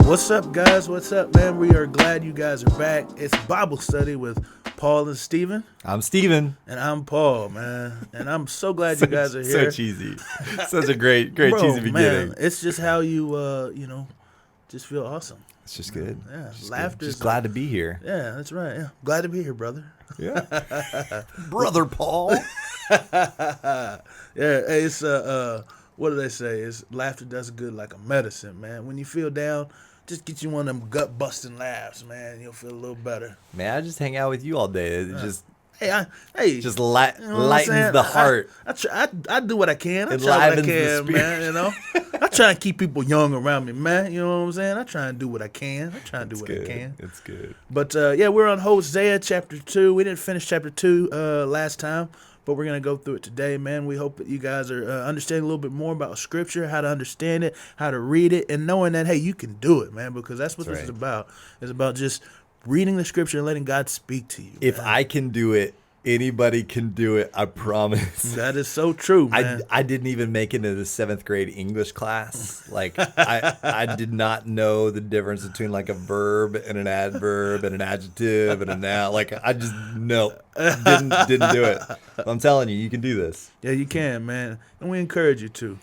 What's up, guys? What's up, man? We are glad you guys are back. It's Bible study with Paul and Steven. I'm Steven. And I'm Paul, man. And I'm so glad you guys are here. So cheesy. Such a great Bro, cheesy beginning. Man, it's just how you, just feel awesome. It's just good. Yeah, laughter. Just glad to be here. Yeah, that's right. Yeah, glad to be here, brother. Yeah, brother Paul. Yeah, it's what do they say? It's laughter does good like a medicine, man. When you feel down, just get you one of them gut busting laughs, man. You'll feel a little better. Man, I just hang out with you all day. It just just lightens the heart. I do what I can. I try what I Enlivens the can, spirit. man. You know, I try and keep people young around me, man. You know what I'm saying? I try and do what I can. I can. It's good. But we're on Hosea chapter 2. We didn't finish chapter 2 last time, but we're gonna go through it today, man. We hope that you guys are understanding a little bit more about Scripture, how to understand it, how to read it, and knowing that hey, you can do it, man. Because that's what this is about. It's about just reading the Scripture and letting God speak to you. If man. I can do it, anybody can do it. I promise. That is so true, man. I didn't even make it into the 7th grade English class. Like I did not know the difference between like a verb and an adverb and an adjective and a noun. Like I just didn't do it. I'm telling you, you can do this. Yeah, you can, man. And we encourage you to.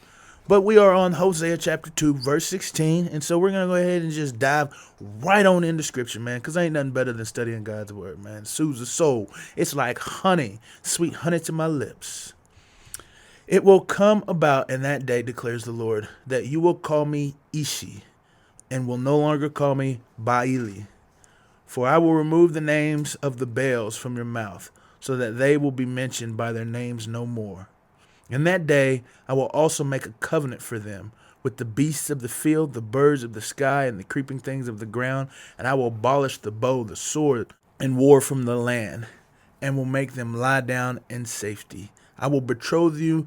But we are on Hosea chapter 2, verse 16. And so we're going to go ahead and just dive right on into Scripture, man, because ain't nothing better than studying God's word, man. It soothes the soul. It's like honey, sweet honey to my lips. It will come about in that day, declares the Lord, that you will call me Ishi and will no longer call me Baali. For I will remove the names of the Baals from your mouth, so that they will be mentioned by their names no more. In that day, I will also make a covenant for them with the beasts of the field, the birds of the sky, and the creeping things of the ground, and I will abolish the bow, the sword, and war from the land, and will make them lie down in safety. I will betroth you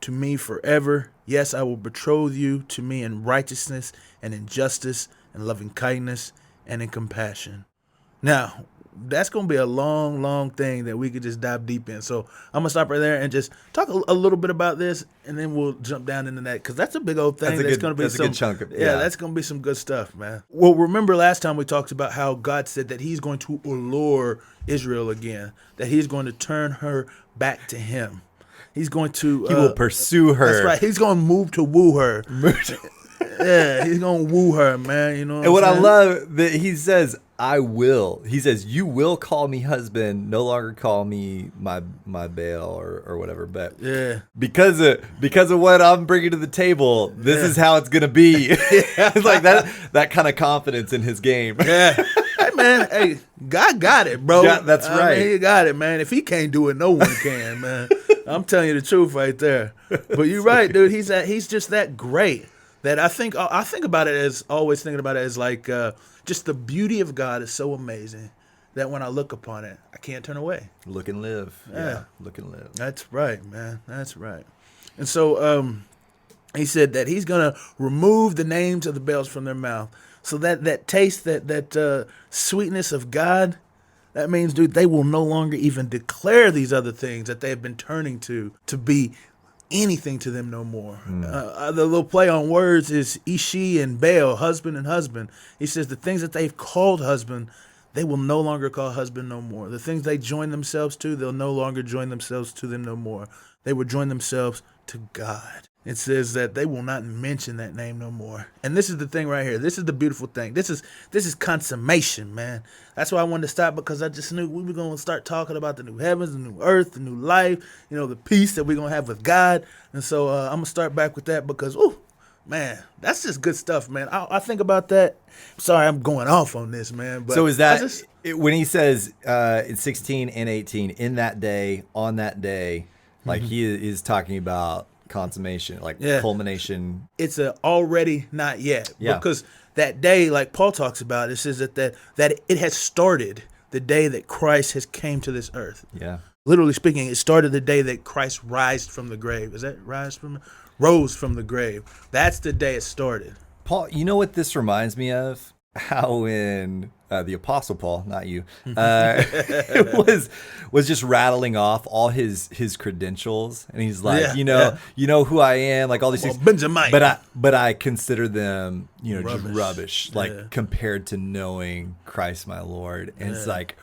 to me forever. Yes, I will betroth you to me in righteousness and in justice and loving kindness and in compassion. Now, that's going to be a long, long thing that we could just dive deep in. So I'm going to stop right there and just talk a little bit about this, and then we'll jump down into that, because that's a big old thing. That's going to be a good chunk of it. Yeah, that's going to be some good stuff, man. Well, remember last time we talked about how God said that he's going to allure Israel again, that he's going to turn her back to him. He's going to... He will pursue her. That's right. He's going to move to woo her. Yeah, he's going to woo her, man. You know and what I love that he says, I will. He says, you will call me husband, no longer call me my Baal or whatever. But yeah, because of what I'm bringing to the table, this is how it's gonna be. It's like that kind of confidence in his game. Yeah. Hey man, hey, God got it, bro. Yeah, that's right. He got it, man. If he can't do it, no one can, man. I'm telling you the truth right there. But you're right, dude. He's just that great that I think about it as always thinking about it as like just the beauty of God is so amazing that when I look upon it, I can't turn away. Look and live. Yeah, look and live. That's right, man. That's right. And so he said that he's going to remove the names of the Baals from their mouth. So that taste, that sweetness of God, that means, dude, they will no longer even declare these other things that they have been turning to be anything to them no more. The little play on words is Ishi and Baal, husband and husband. He says the things that they've called husband, they will no longer call husband no more. The things they join themselves to, they'll no longer join themselves to them no more. They will join themselves to God. It says that they will not mention that name no more. And this is the thing right here. This is the beautiful thing. This is consummation, man. That's why I wanted to stop, because I just knew we were going to start talking about the new heavens, the new earth, the new life, the peace that we're going to have with God. And so I'm going to start back with that because, man, that's just good stuff, man. I think about that. Sorry, I'm going off on this, man. But so is that when he says in 16 and 18, in that day, on that day, like he is talking about consummation, like culmination. It's a already not yet. Yeah. Because that day, like Paul talks about, it says that it has started the day that Christ has came to this earth. Yeah. Literally speaking, it started the day that Christ rose from the grave. Is that rose from the grave? That's the day it started. Paul, you know what this reminds me of? how when the Apostle Paul, not you, was just rattling off all his credentials, and he's like, Yeah, you know who I am, like all these things, Benjamin. but I consider them, just rubbish, like compared to knowing Christ my Lord, and it's like.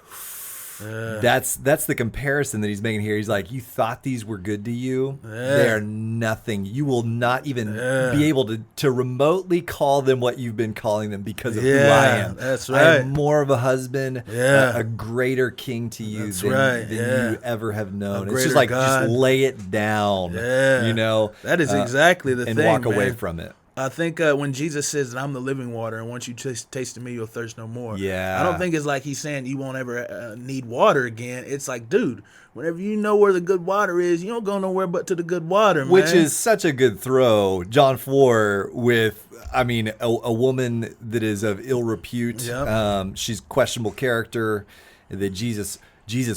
That's the comparison that he's making here. He's like, you thought these were good to you. They're nothing. You will not even be able to remotely call them what you've been calling them because of who I am. That's right. I am more of a husband, a greater king to you than you ever have known. It's just like, God. Just lay it down, That is exactly the and thing, walk away man. from it. I think when Jesus says that I'm the living water, and once you taste of me, you'll thirst no more. Yeah. I don't think it's like he's saying you won't ever need water again. It's like, dude, whenever you know where the good water is, you don't go nowhere but to the good water, man. Which is such a good throw, John 4, with, a woman that is of ill repute. Yep. She's questionable character, that Jesus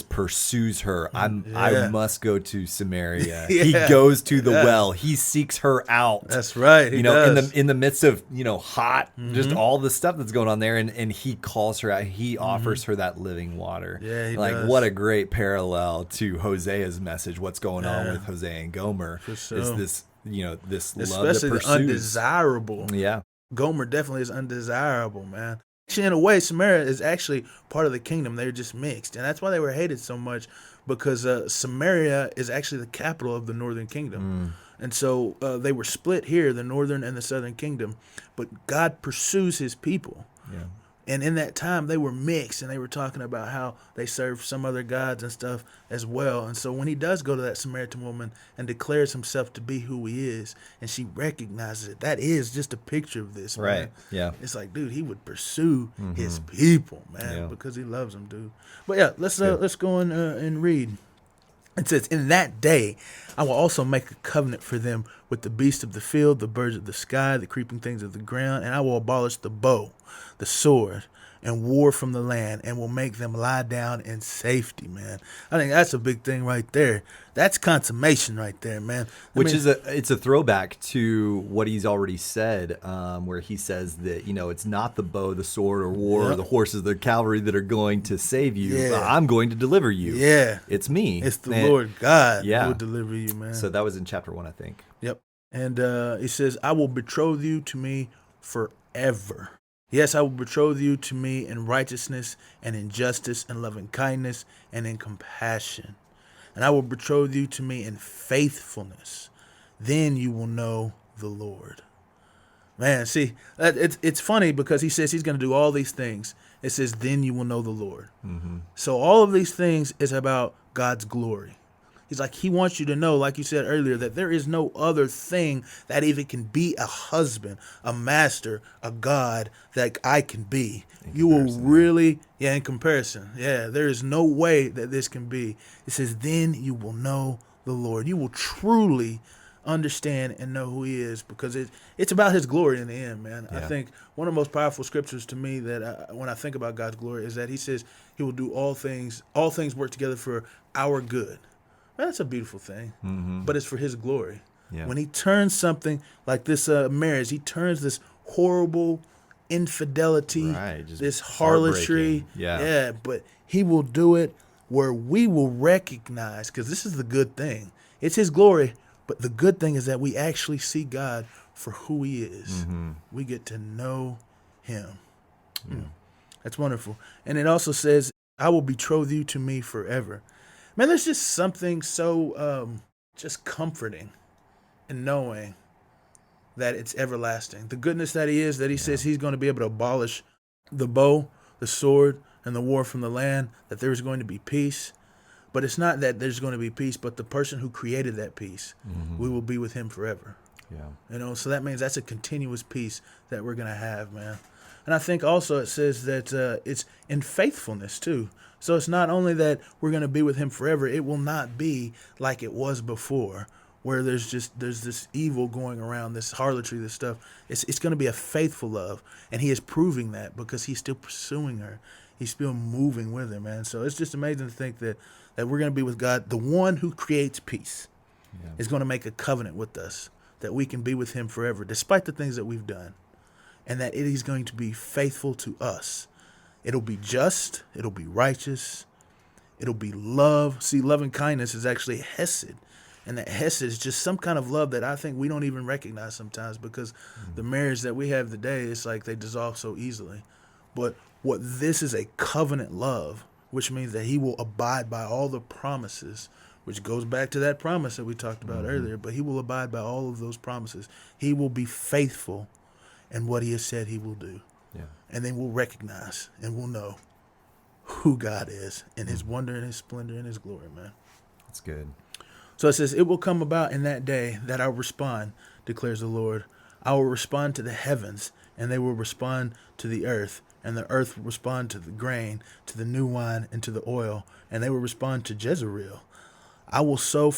pursues her. I must go to Samaria. He goes to the well. He seeks her out. That's right. He does. in the midst of hot, just all the stuff that's going on there, and he calls her out. He offers her that living water. Yeah, he like does. What a great parallel to Hosea's message. What's going on with Hosea and Gomer? For sure. Is this this especially love that the pursues. undesirable. Yeah. Gomer definitely is undesirable, man. In a way, Samaria is actually part of the kingdom. They're just mixed. And that's why they were hated so much, because Samaria is actually the capital of the northern kingdom. And so they were split here, the northern and the southern kingdom. But God pursues his people. Yeah. And in that time, they were mixed, and they were talking about how they served some other gods and stuff as well. And so when he does go to that Samaritan woman and declares himself to be who he is, and she recognizes it, that is just a picture of this, man. Right, yeah. It's like, dude, he would pursue his people, man, because he loves them, dude. But yeah, let's go and read. It says, in that day, I will also make a covenant for them with the beasts of the field, the birds of the sky, the creeping things of the ground, and I will abolish the bow, the sword, and war from the land, and will make them lie down in safety, man. I think that's a big thing right there. That's consummation right there, man. It's a throwback to what he's already said, where he says that, it's not the bow, the sword, or war, or the horses, the cavalry that are going to save you. Yeah. I'm going to deliver you. Yeah. It's me. It's the Lord God who will deliver you, man. So that was in chapter 1, I think. Yep. And he says, I will betroth you to me forever. Yes, I will betroth you to me in righteousness and in justice and loving kindness and in compassion. And I will betroth you to me in faithfulness. Then you will know the Lord. Man, see, it's funny because he says he's going to do all these things. It says, then you will know the Lord. Mm-hmm. So all of these things is about God's glory. He's like, he wants you to know, like you said earlier, that there is no other thing that even can be a husband, a master, a God that I can be. You will really, in comparison. Yeah, there is no way that this can be. It says, then you will know the Lord. You will truly understand and know who he is, because it's about his glory in the end, man. Yeah. I think one of the most powerful scriptures to me that when I think about God's glory is that he says he will do all things work together for our good. Man, that's a beautiful thing, but it's for his glory. Yeah. When he turns something like this marriage, he turns this horrible infidelity, this harlotry, but he will do it where we will recognize, because this is the good thing. It's his glory, but the good thing is that we actually see God for who he is. We get to know him. That's wonderful. And it also says, I will betroth you to me forever. Man, there's just something so just comforting in knowing that it's everlasting. The goodness that he is, that he says he's going to be able to abolish the bow, the sword, and the war from the land, that there is going to be peace. But it's not that there's going to be peace, but the person who created that peace, we will be with him forever. Yeah. So that means that's a continuous peace that we're going to have, man. And I think also it says that it's in faithfulness too. So it's not only that we're going to be with him forever, it will not be like it was before, where there's this evil going around, this harlotry, this stuff. It's going to be a faithful love, and he is proving that because he's still pursuing her. He's still moving with her, man. So it's just amazing to think that we're going to be with God, the one who creates peace, is going to make a covenant with us, that we can be with him forever, despite the things that we've done. and that it is going to be faithful to us. It'll be just, it'll be righteous, it'll be love. See, love and kindness is actually hesed. And that hesed is just some kind of love that I think we don't even recognize sometimes, because the marriage that we have today, it's like they dissolve so easily. But what this is, a covenant love, which means that he will abide by all the promises, which goes back to that promise that we talked about earlier. But he will abide by all of those promises. He will be faithful in what he has said he will do. Yeah. And then we'll recognize and we'll know who God is in his wonder and his splendor and his glory, man. That's good. So it says, it will come about in that day that I will respond, declares the Lord. I will respond to the heavens, and they will respond to the earth, and the earth will respond to the grain, to the new wine, and to the oil, and they will respond to Jezreel. I will sow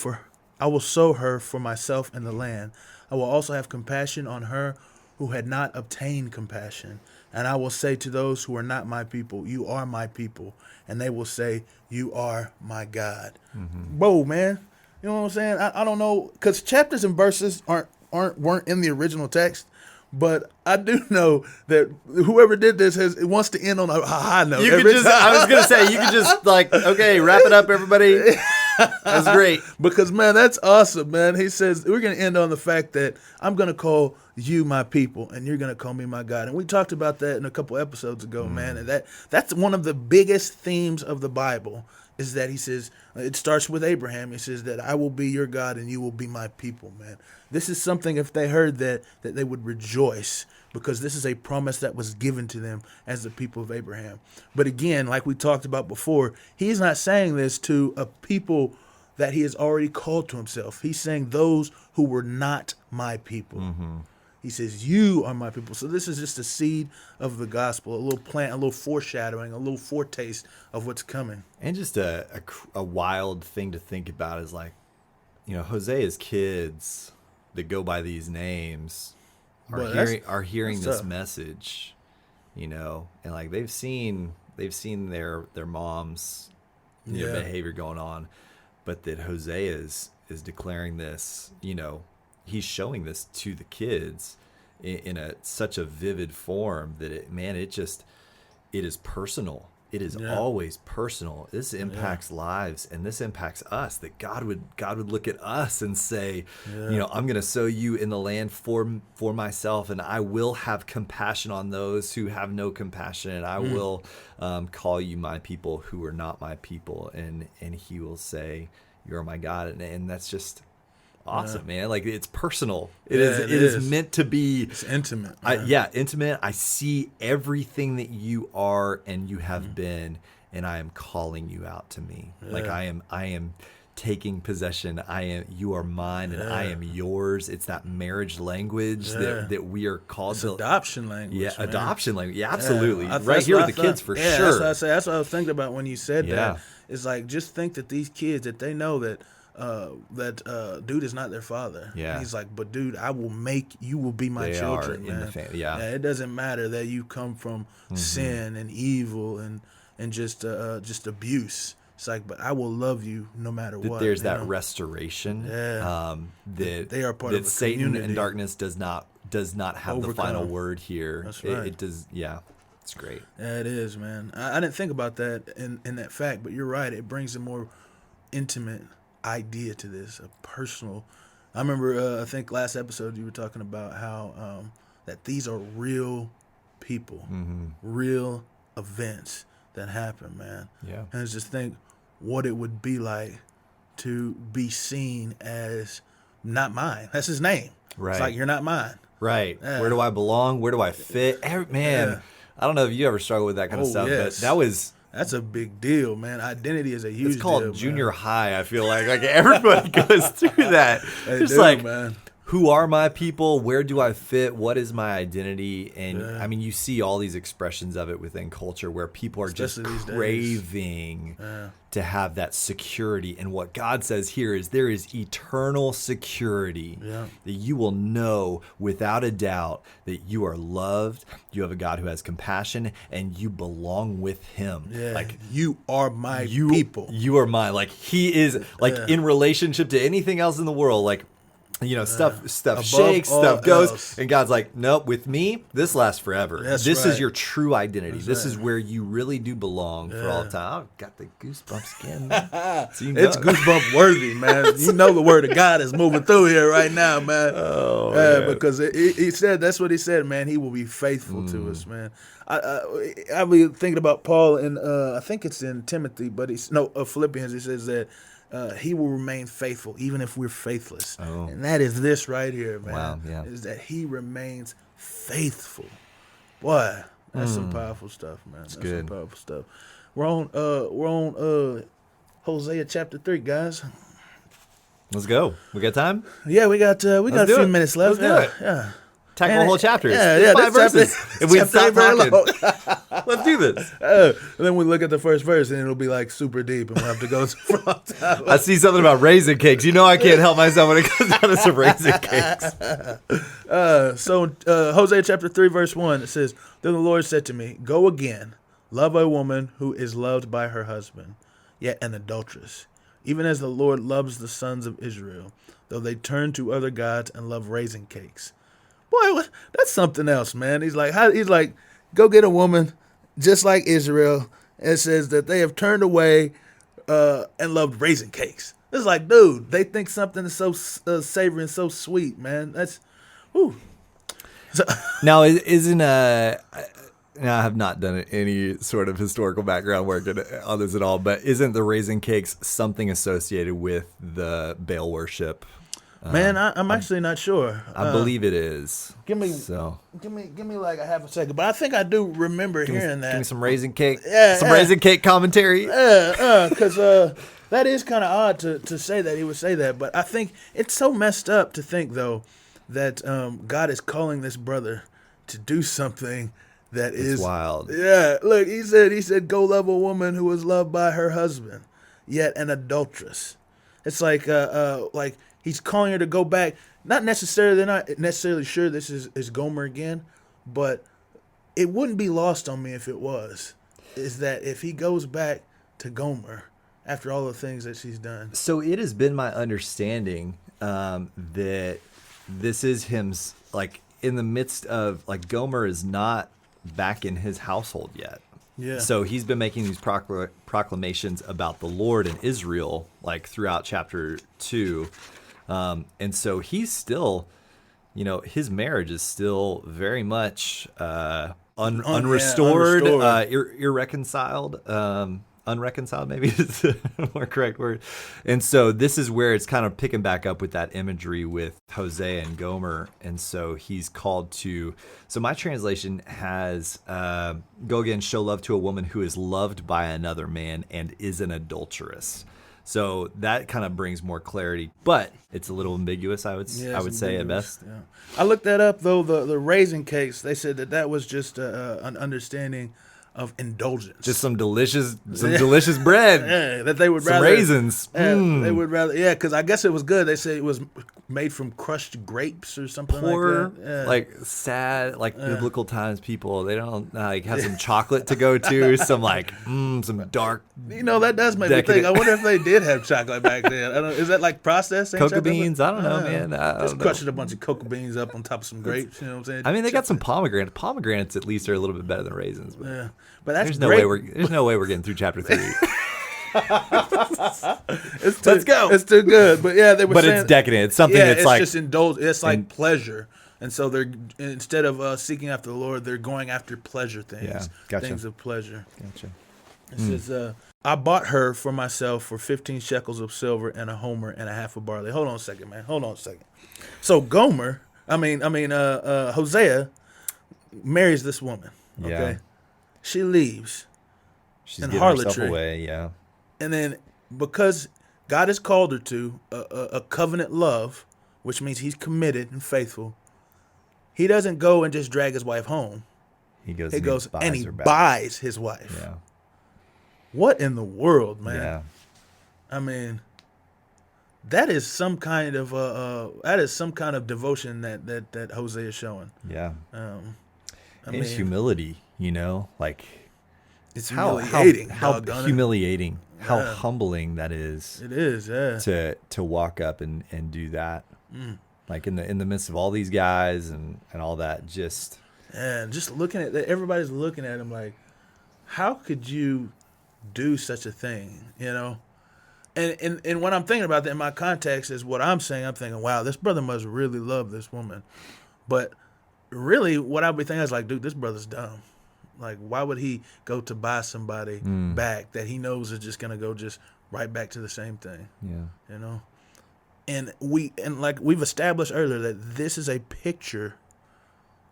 her for myself in the land. I will also have compassion on her who had not obtained compassion. And I will say to those who are not my people, you are my people. And they will say, you are my God. Whoa, man. You know what I'm saying? I don't know, because chapters and verses weren't in the original text, but I do know that whoever did this wants to end on a high note. I was gonna say, you could just like, okay, wrap it up, everybody. That's great. Because, man, that's awesome, man. He says, we're going to end on the fact that I'm going to call you my people, and you're going to call me my God. And we talked about that in a couple episodes ago, man. And that's one of the biggest themes of the Bible, is that he says, it starts with Abraham. He says that I will be your God and you will be my people, man. This is something, if they heard that they would rejoice, because this is a promise that was given to them as the people of Abraham. But again, like we talked about before, he's not saying this to a people that he has already called to himself. He's saying those who were not my people. He says, you are my people. So this is just a seed of the gospel, a little plant, a little foreshadowing, a little foretaste of what's coming. And just a wild thing to think about is, like, you know, Hosea's kids that go by these names are hearing this message, you know, and like they've seen their mom's behavior going on, but that Hosea is declaring this, you know, he's showing this to the kids in such a vivid form that it is personal. It is always personal. This impacts lives, and this impacts us, that God would look at us and say, you know, I'm going to sow you in the land for myself, and I will have compassion on those who have no compassion, and I will call you my people who are not my people, and he will say, you're my God. And that's just awesome, man. Like, it's personal. It is meant to be. It's intimate. Intimate. I see everything that you are and you have been, and I am calling you out to me. Like, I am taking possession. You are mine, and I am yours. It's that marriage language that we are called to. Adoption language. Yeah, man. Adoption language. Yeah, absolutely. Right here with the kids, for sure. That's what I say. That's what I was thinking about when you said that. It's like, just think that these kids, that they know that dude is not their father. Yeah. And he's like, but dude, you will be my children, man. It doesn't matter that you come from sin and evil and just abuse. It's like, but I will love you no matter what. There's that restoration. That they are part that of a Satan community. and darkness does not have the final word here. That's right. It does. Yeah. It's great. Yeah, it is, man. I didn't think about that in that fact, but you're right. It brings a more intimate idea to this, a personal. I remember, I think last episode you were talking about how that these are real people, real events that happen, man. Yeah. And it's just think what it would be like to be seen as not mine. That's his name. Right. It's like, you're not mine. Right. Yeah. Where do I belong? Where do I fit? Man, I don't know if you ever struggle with that kind of stuff, but that's a big deal, man. Identity is a huge deal. It's called junior high, I feel like. Like, everybody goes through that. It's like, man, who are my people? Where do I fit? What is my identity? And I mean, you see all these expressions of it within culture where people are just craving to have that security. And what God says here is there is eternal security that you will know without a doubt that you are loved. You have a God who has compassion, and you belong with him. Yeah. Like, you are my people. You are mine. Like, he is, like, in relationship to anything else in the world, like, stuff Above shakes, all stuff goes, else. and God's like, nope, with me, this lasts forever. That's this right. is your true identity. This right. is where you really do belong for all time. I've got the goosebumps again. So It's goosebump worthy, man. You know the word of God is moving through here right now, man. Oh, man. Because he said, that's what he said, man. He will be faithful to us, man. I be thinking about Paul, and I think it's in Timothy, but Philippians. He says that he will remain faithful even if we're faithless, and that is this right here, man. Wow, yeah. Is that he remains faithful? Boy, that's some powerful stuff, man. That's good. some powerful stuff. We're on Hosea chapter 3, guys. Let's go. We got time? Yeah, we got a do few it. minutes left. Let's do it. Yeah. Tackle a whole chapter. Yeah, Five verses. If we stop talking, long. let's do this. And then we look at the first verse, and it'll be like super deep, and we'll have to go from top. I see something about raisin cakes. You know I can't help myself when it comes down to some raisin cakes. So Hosea chapter 3, verse 1, it says, Then the Lord said to me, Go again, love a woman who is loved by her husband, yet an adulteress, even as the Lord loves the sons of Israel, though they turn to other gods and love raisin cakes. Boy, that's something else, man. He's like, go get a woman just like Israel. And it says that they have turned away and loved raisin cakes. It's like, dude, they think something is so savory and so sweet, man. That's, whew. So, Now, I have not done any sort of historical background work on this at all, but isn't the raisin cakes something associated with the Baal worship? man, I'm actually not sure. I believe it is. Give me like a half a second, but I think I do remember hearing that. Give me some raisin cake. Yeah, Raisin cake commentary. Because that is kind of odd to say that he would say that, but I think it's so messed up to think though that God is calling this brother to do something that is wild. Yeah, look, he said, go love a woman who is loved by her husband, yet an adulteress. It's like he's calling her to go back. They're not necessarily sure this is Gomer again, but it wouldn't be lost on me if it was. Is that if he goes back to Gomer after all the things that she's done? So it has been my understanding that this is him, like, in the midst of, like, Gomer is not back in his household yet. Yeah. So he's been making these proclamations about the Lord and Israel, like, throughout chapter 2. And so he's still, his marriage is still very much unrestored, irreconciled. Unreconciled, maybe is the more correct word. And so this is where it's kind of picking back up with that imagery with Hosea and Gomer. And so he's called to, so my translation has, go again, show love to a woman who is loved by another man and is an adulteress. So that kind of brings more clarity, but it's a little ambiguous, I would say at best. Yeah. I looked that up, though, the raisin cakes, they said that was just an understanding of indulgence. Just some delicious bread. Yeah, that they would some rather raisins. Yeah, they would rather. Yeah, because I guess it was good. They said it was made from crushed grapes or something Poor, like that. Yeah. like sad, like biblical times people. They don't like have some chocolate to go to. Some like some dark. That does make me think. I wonder if they did have chocolate back then. Is that like processed? Cocoa beans? I don't know, man. Just crushing a bunch of cocoa beans up on top of some grapes. You know what I'm saying? I mean, they got some pomegranates. Pomegranates at least are a little bit better than raisins. But yeah, but that's there's no way we're getting through chapter 3. Let's go. It's too good. But yeah, they were saying, it's decadent. It's something that's like just indulge. It's like pleasure. And so they're, instead of seeking after the Lord, they're going after pleasure things. Yeah, gotcha. Things of pleasure. Gotcha. It says, I bought her for myself for 15 shekels of silver and a homer and a half of barley. Hold on a second, man. Hold on a second. So Hosea marries this woman. Okay. Yeah. She leaves. She's and giving herself harlotry. away, yeah. And then because God has called her to a covenant love, which means he's committed and faithful, he doesn't go and just drag his wife home. He goes and he buys his wife. Yeah. What in the world, man? Yeah. I mean, that is some kind of devotion that Hosea is showing. Yeah. It's humility, like it's how humiliating, how humbling that is. It is, yeah. To walk up and do that. Like in the midst of all these guys and all that, just And just looking at that, everybody's looking at him like, how could you do such a thing? You know. And when I'm thinking about that in my context is what I'm saying. I'm thinking, wow, this brother must really love this woman. But really, what I'll be thinking is like, dude, this brother's dumb. Like, why would he go to buy somebody back that he knows is just gonna go just right back to the same thing? yeah, You know. And like we've established earlier that this is a picture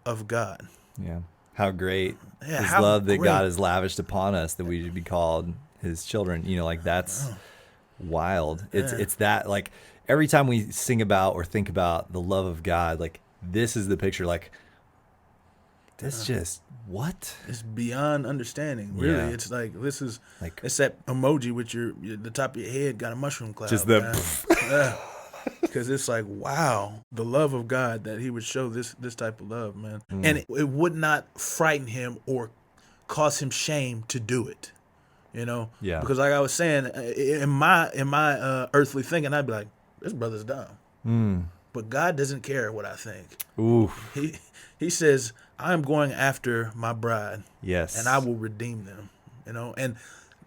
of God. yeah. How great Yeah, His how love that great. God has lavished upon us, that we should be called His children. You know, like that's wild. It's that, like, every time we sing about or think about the love of God, like this is the picture. Like this just what? It's beyond understanding. Really, Yeah. it's like this is Like- it's that emoji with the top of your head got a mushroom cloud. Just man. Yeah. Because it's like, wow, the love of God that He would show this type of love, man, and it would not frighten Him or cause Him shame to do it. You know, Yeah. Because like I was saying, in my earthly thinking, I'd be like, this brother's dumb. But God doesn't care what I think. Ooh, He says, I'm going after my bride, yes. and I will redeem them. You know, and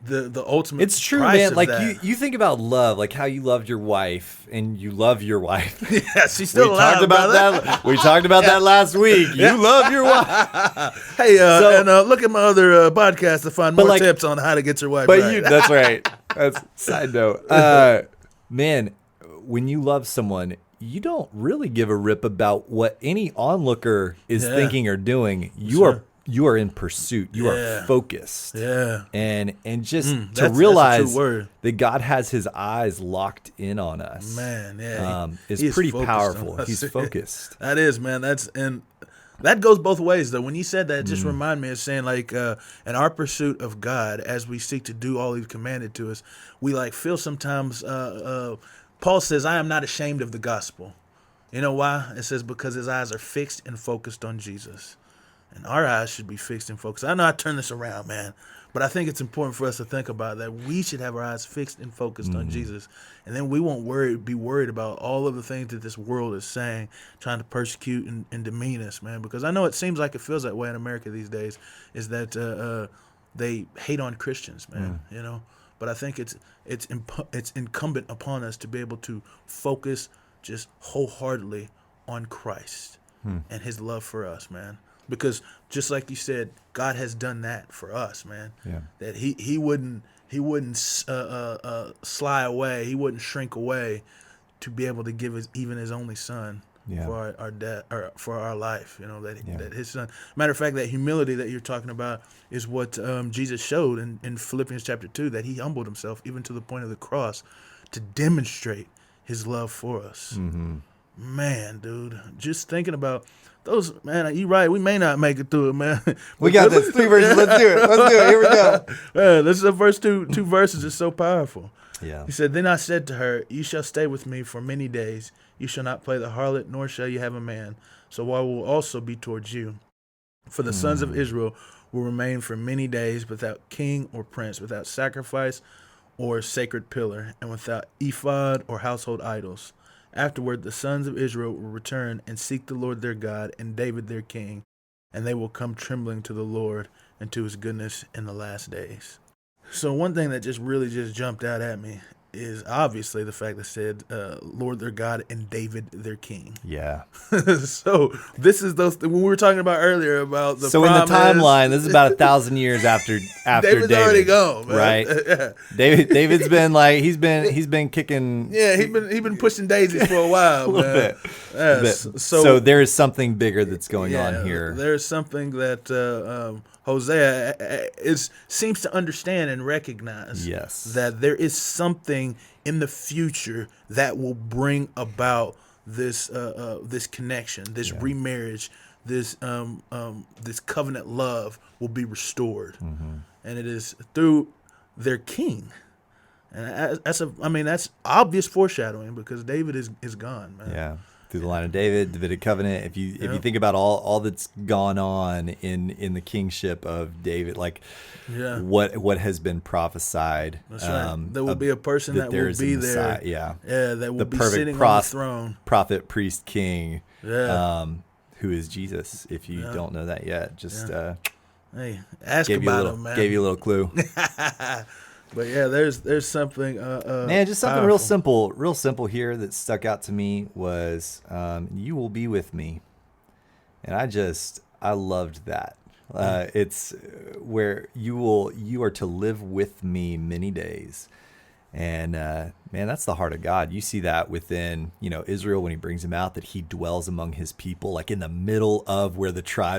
the ultimate. It's true, price man. of Like that, you think about love, like how you loved your wife, and you love your wife. Yeah, she's still alive, talked about brother. that. We talked about that last week. You love your wife, Hey, So- and look at my other podcast to find more like- tips on how to get your wife but right. that's right. That's side note. Man, when you love someone, you don't really give a rip about what any onlooker is Yeah. thinking or doing. Sure. You are in pursuit. You Yeah. are focused. Yeah. And just to that's a realize true word. that God has His eyes locked in on us, Man, yeah. is he pretty focused on powerful. us. He's focused. That is, man. And that goes both ways, though. When you said that, it just reminded me of saying, like, in our pursuit of God, as we seek to do all He's commanded to us, we like feel sometimes. Paul says, "I am not ashamed of the gospel." You know why? It says because his eyes are fixed and focused on Jesus. And our eyes should be fixed and focused. I know I turned this around, man, but I think it's important for us to think about that. We should have our eyes fixed and focused on Jesus. And then we won't be worried about all of the things that this world is saying, trying to persecute and demean us, man. Because I know it seems like it feels that way in America these days, is that they hate on Christians, man, you know. But I think it's incumbent upon us to be able to focus just wholeheartedly on Christ and His love for us, man. Because just like you said, God has done that for us, man. Yeah. That he wouldn't sly away, He wouldn't shrink away to be able to give His only Son for our death, or for our life. You know that His Son. Matter of fact, that humility that you're talking about is what Jesus showed in Philippians chapter 2, that He humbled Himself even to the point of the cross to demonstrate His love for us. Man, dude, just thinking about those, man, you're right. We may not make it through it, man. We got this 3 verses. Let's do it. Let's do it. Here we go. Man, this is the first two verses. It's so powerful. Yeah. He said, "Then I said to her, you shall stay with me for many days. You shall not play the harlot, nor shall you have a man. So I will also be towards you. For the sons of Israel will remain for many days without king or prince, without sacrifice or sacred pillar, and without ephod or household idols. Afterward, the sons of Israel will return and seek the Lord their God and David their king, and they will come trembling to the Lord and to His goodness in the last days." So one thing that just really jumped out at me is obviously the fact that said, Lord their God and David their king. Yeah. So this is when we were talking about earlier about the So in the promise, timeline, this is about 1,000 years after David's David. already gone, man. Right. Yeah. David's been like he's been kicking. Yeah, he been pushing daisies for a while, a little man. bit. Yeah, But- so there is something bigger that's going on here. There's something that Hosea seems to understand and recognize. Yes. That there is something in the future that will bring about this connection, this remarriage, this covenant love will be restored, and it is through their king. And that's obvious foreshadowing because David is gone, man. Yeah. through the line of David, Davidic covenant. If you think about all that's gone on in the kingship of David, like what has been prophesied. That's right. There will be a person that will be there. Yeah. That will be sitting on the throne. Prophet, priest, king. Yeah. Who is Jesus? If you don't know that yet, just hey, ask about him, man. Gave you a little clue. But yeah, there's something. Man, just something powerful. real simple here that stuck out to me was, "You will be with me," and I loved that. It's where you are to live with me many days. And man, that's the heart of God. You see that within, Israel when he brings him out, that he dwells among his people, like in the middle of where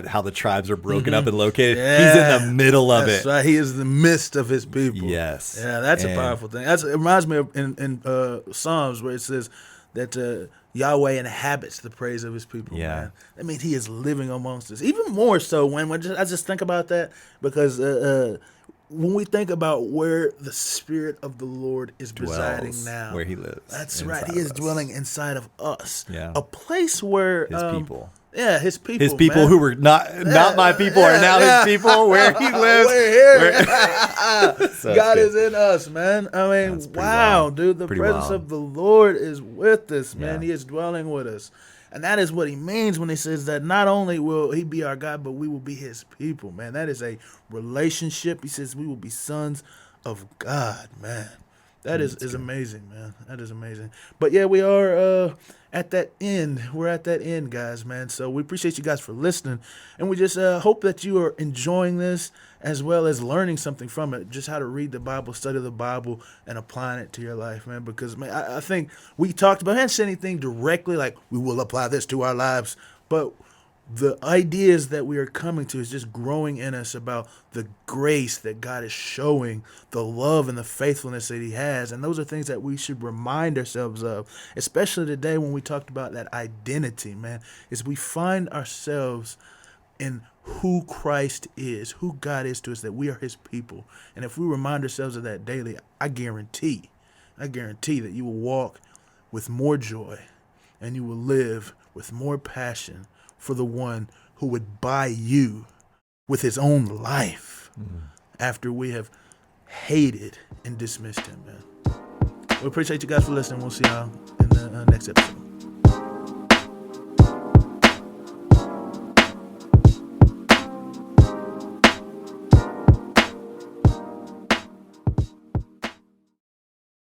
how the tribes are broken up and located. Yeah. He's in the middle of That's it. right. He is the midst of his people. Yes. Yeah, that's a powerful thing. It reminds me of in Psalms where it says that Yahweh inhabits the praise of his people. Yeah. Man. I mean, he is living amongst us. Even more so when I just think about that, because when we think about where the Spirit of the Lord is residing now, where he lives. That's right. He is dwelling inside of us. Yeah. A place where his people. Yeah, his people. His people, man. who were not my people, are now his people. Where he lives. We're here. So God is in us, man. I mean, wow, wild. dude. The Pretty presence wild. of the Lord is with us, man. Yeah. He is dwelling with us. And that is what he means when he says that not only will he be our God, but we will be his people, man. That is a relationship. He says we will be sons of God, man. That is amazing, man. That is amazing. But yeah, we are at that end. We're at that end, guys, man. So we appreciate you guys for listening. And we just hope that you are enjoying this as well as learning something from it. Just how to read the Bible, study the Bible, and applying it to your life, man. Because, man, I think we talked about, I hadn't said anything directly like we will apply this to our lives. But the ideas that we are coming to is just growing in us about the grace that God is showing, the love and the faithfulness that he has. And those are things that we should remind ourselves of, especially today when we talked about that identity, man, is we find ourselves in who Christ is, who God is to us, that we are his people. And if we remind ourselves of that daily, I guarantee that you will walk with more joy and you will live with more passion for the one who would buy you with his own life after we have hated and dismissed him, man. We appreciate you guys for listening. We'll see y'all in the next episode.